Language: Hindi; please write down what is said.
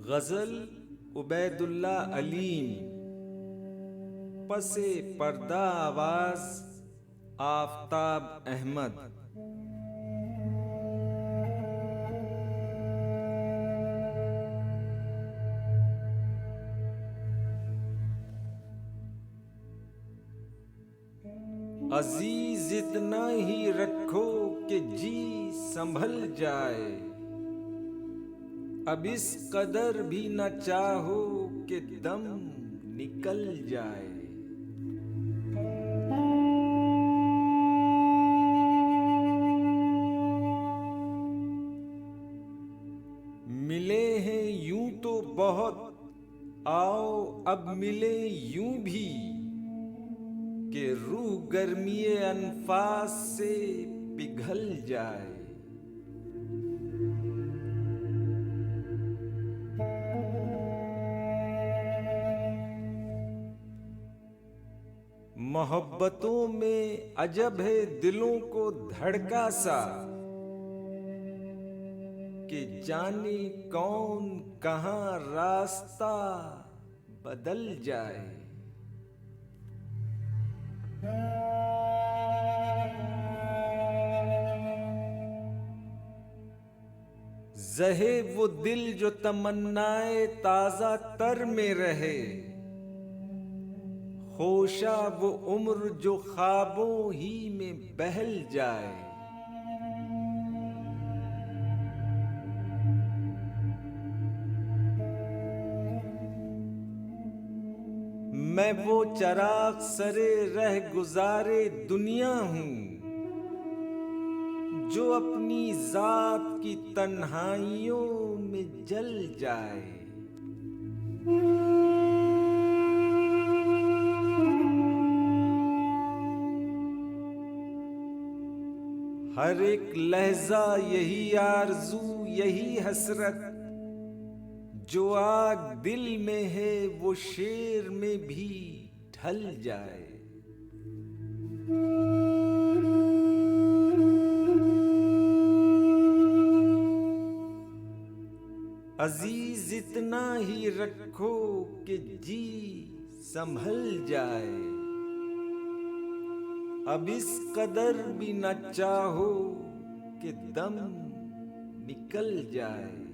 गज़ल उबैदुल्ला अलीम। पसे पर्दा आवाज़ आफ़ताब अहमद। अजीज इतना ही रखो कि जी संभल जाए, अब इस कदर भी न चाहो कि दम निकल जाए। मिले हैं यूं तो बहुत, आओ अब मिले यूं भी कि रूह गर्मीए अनफास से पिघल जाए। मोहब्बतों में अजब है दिलों को धड़का सा, कि जाने कौन कहां रास्ता बदल जाए। जहे वो दिल जो तमन्नाए ताजा तर में रहे, होशा वो उम्र जो ख्वाबों ही में बहल जाए। मैं वो चराग सरे रह गुजारे दुनिया हूं, जो अपनी जात की तन्हाइयों में जल जाए। हर एक लहजा यही आरज़ू यही हसरत, जो आग दिल में है वो शेर में भी ढल जाए। अजीज इतना ही रखो कि जी संभल जाए, अब इस कदर भी न चाहो कि दम निकल जाए।